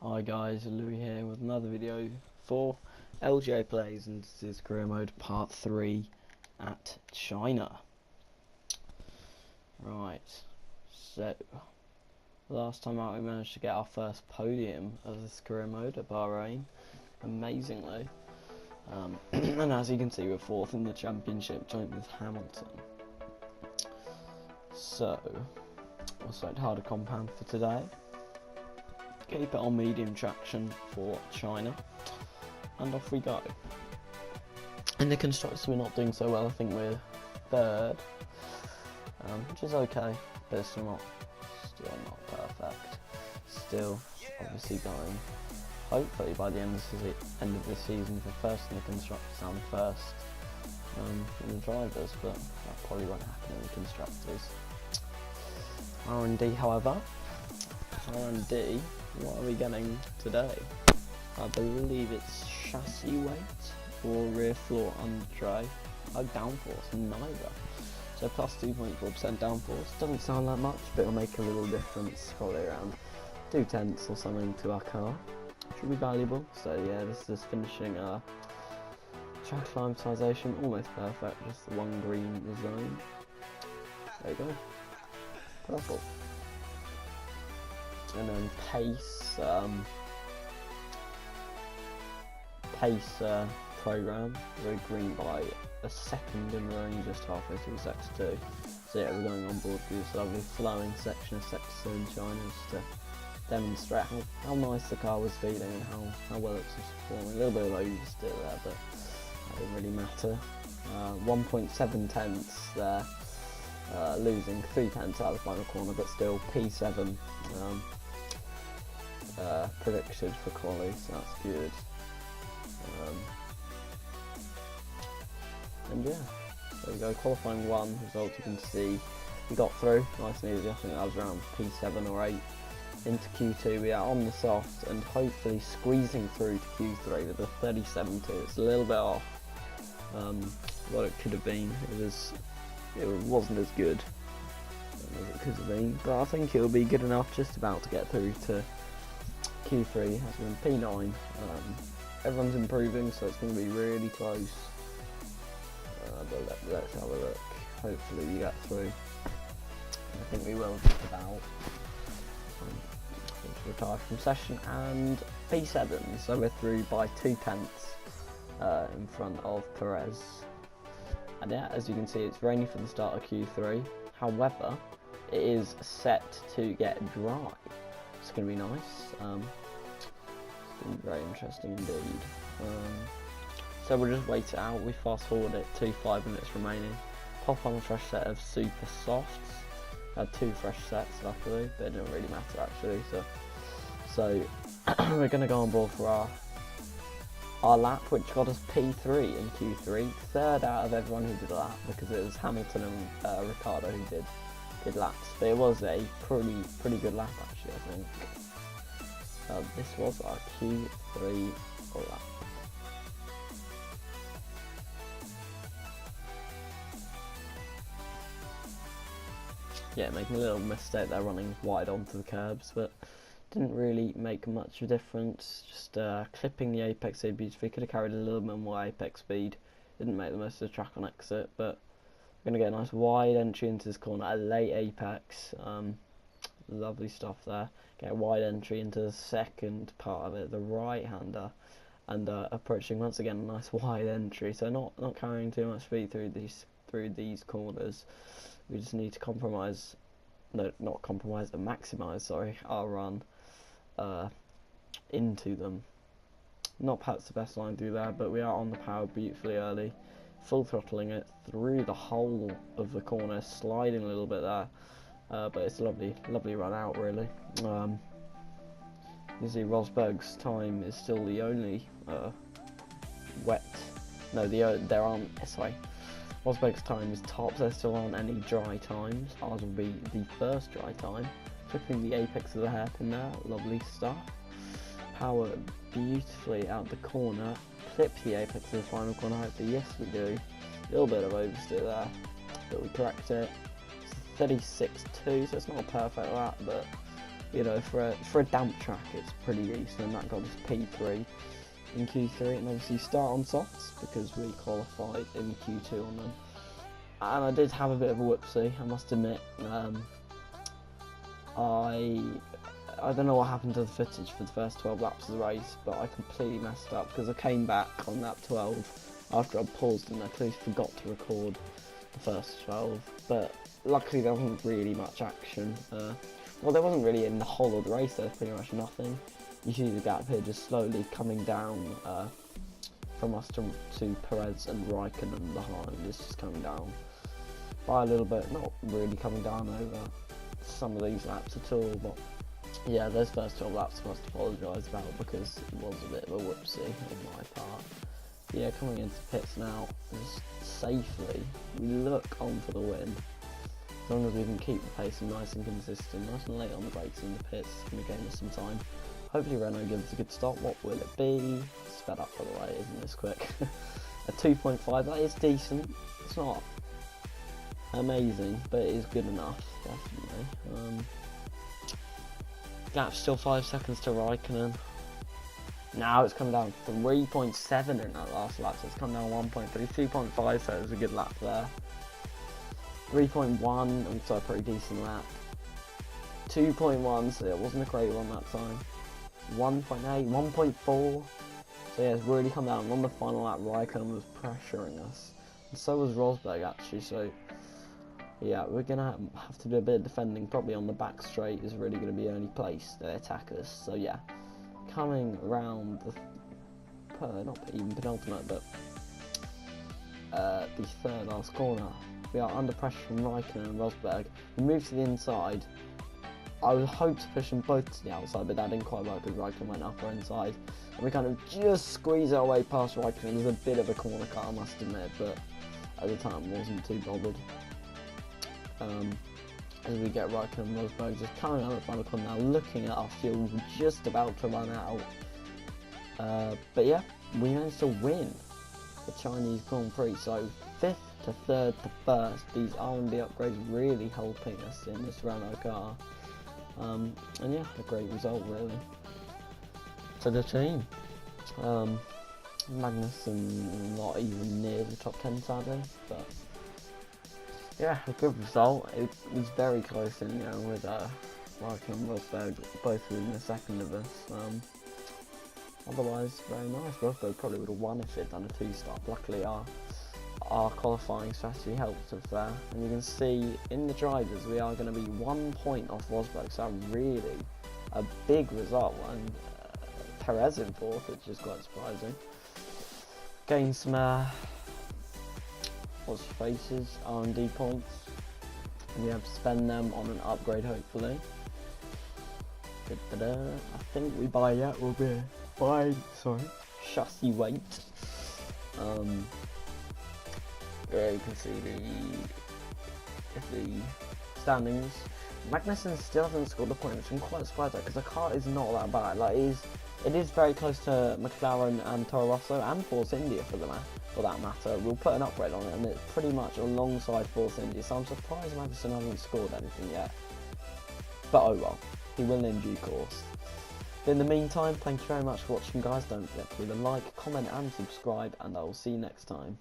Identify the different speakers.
Speaker 1: Hi guys, Louis here with another video for LGA Plays, and this is career mode part 3 at China. Right, so last time out we managed to get our first podium of this career mode at Bahrain, amazingly. And as you can see, we're 4th in the championship, joint with Hamilton. So, we'll select harder compound for today. Keep it on medium traction for China, and off we go. In the constructors we're not doing so well. I think we're 3rd, which is okay, but it's still not perfect. Still, obviously going, hopefully by the end of the season, for 1st in the constructors and 1st in the drivers, but that probably won't happen in the constructors. R&D, however, R&D. What are we getting today? I believe it's chassis weight or rear floor under downforce, neither. So plus 2.4% downforce, doesn't sound that much, but it'll make a little difference, probably around 2/10 or something to our car. Should be valuable. So yeah, this is finishing our track climatization, almost perfect, just the one green zone. There you go. Purple. And then pace program, we're green by a second and we're only just halfway through Sector 2. So yeah, we're going on board through this lovely flowing section of Sector 2 in China just to demonstrate how nice the car was feeling and how well it was performing. A little bit of oversteer there, but that didn't really matter. 1.7 tenths there, losing 3/10 out of the final corner, but still P7 predicted for quali, so that's good. And yeah, there we go, qualifying 1 result. You can see we got through nice and easy. I think that was around P7 or 8 into Q2. We are on the soft and hopefully squeezing through to Q3 with a 37.2. It's a little bit off what it could have been. It wasn't as good as it could have been, but I think it'll be good enough just about to get through to Q3. Has been P9. Everyone's improving, so it's going to be really close. But let's have a look. Hopefully we get through. I think we will just about. Retire from session and P7, so we're through by 2/10 in front of Perez. And yeah, as you can see, it's rainy for the start of Q3. However, it is set to get dry. It's going to be nice. It's going to be very interesting indeed. So we'll just wait it out. We fast forward it to 5 minutes remaining. Pop on a fresh set of super softs. Had 2 fresh sets luckily, but it didn't really matter actually. So we're going to go on board for our lap, which got us P3 in Q3, 3rd out of everyone who did a lap, because it was Hamilton and Ricardo who did laps. But it was a pretty good lap actually, I think. This was our Q3 lap. Yeah, making a little mistake there, running wide onto the curbs, but didn't really make much of a difference. Just clipping the apex speed beautifully. Could have carried a little bit more apex speed. Didn't make the most of the track on exit, but we're going to get a nice wide entry into this corner, a late apex. Lovely stuff there. Get a wide entry into the second part of it, the right-hander, and approaching once again a nice wide entry. So not carrying too much speed through these corners. We just need to maximise our run into them. Not perhaps the best line through there, but we are on the power beautifully early, full throttling it through the whole of the corner, sliding a little bit there, but it's a lovely run out really. You see Rosberg's time is still the only Rosberg's time is top, there still aren't any dry times. Ours will be the first dry time. Flipping the apex of the hairpin there, lovely stuff. Power beautifully out the corner. Clip the apex of the final corner, hopefully, yes we do. A little bit of oversteer there, but we correct it. It's 36.2, so it's not a perfect lap, but you know, for a damp track, it's pretty decent. And that got us P3 in Q3, and obviously start on softs because we qualified in Q2 on them. And I did have a bit of a whoopsie, I must admit. I don't know what happened to the footage for the first 12 laps of the race, but I completely messed up because I came back on lap 12 after I paused and I clearly forgot to record the first 12. But luckily there wasn't really much action. Well, there wasn't really in the whole of the race, there was pretty much nothing. You see the gap here just slowly coming down from us to Perez and Raikkonen behind. It's just coming down by a little bit, not really coming down over some of these laps at all, but yeah, those first 12 laps I must apologise about because it was a bit of a whoopsie on my part. But yeah, coming into pits now, just safely, we look on for the win. As long as we can keep the pace nice and consistent, nice and late on the brakes in the pits, it's going to gain us some time. Hopefully Renault gives us a good start. What will it be? Sped up, by the way, isn't this quick? A 2.5, that is decent. It's not amazing, but it is good enough, definitely. Gap's still 5 seconds to Raikkonen. Now it's come down 3.7 in that last lap, so it's come down 1.3, 2.5, so it was a good lap there. 3.1, also a pretty decent lap. 2.1, so it wasn't a great one that time. 1.8, 1.4, so yeah, it's really come down. On the final lap, Raikkonen was pressuring us, and so was Rosberg actually, so yeah, we're going to have to do a bit of defending. Probably on the back straight is really going to be the only place they attack us. So yeah, coming around the, not even penultimate, but the third last corner, we are under pressure from Raikkonen and Rosberg. We move to the inside. I would hope to push them both to the outside, but that didn't quite work because Raikkonen went upper inside. And we kind of just squeeze our way past Raikkonen. It was a bit of a corner cut, I must admit, but at the time I wasn't too bothered. As we get Raikkonen and Rosberg just coming out of the final corner now, looking at our fuel, we're just about to run out. But yeah, we managed to win the Chinese Grand Prix, so 5th to 3rd to 1st. These R&D upgrades really helping us in this Renault car. And yeah, a great result really for the team. Magnussen not even near the top 10 sadly, but yeah, a good result. It was very close in the end with Raikkonen and Rosberg both within a second of us. Otherwise, very nice. Rosberg probably would have won if he'd done a 2-stop. Luckily, our qualifying strategy helped us there. And you can see in the drivers, we are going to be 1 point off Rosberg, so really a big result. And Perez in 4th, which is quite surprising. Gained some what's faces, R&D points, and we have to spend them on an upgrade hopefully. I think we buy that will be chassis weight. Yeah, you can see the standings. Magnussen still hasn't scored a point, which I'm quite surprised at because the car is not that bad. Like it is very close to McLaren and Toro Rosso and Force India for that matter. We'll put an upgrade on it, and it's pretty much alongside Force India. So I'm surprised Magnussen hasn't scored anything yet. But oh well, he will in due course. But in the meantime, thank you very much for watching, guys. Don't forget to leave a like, comment, and subscribe, and I will see you next time.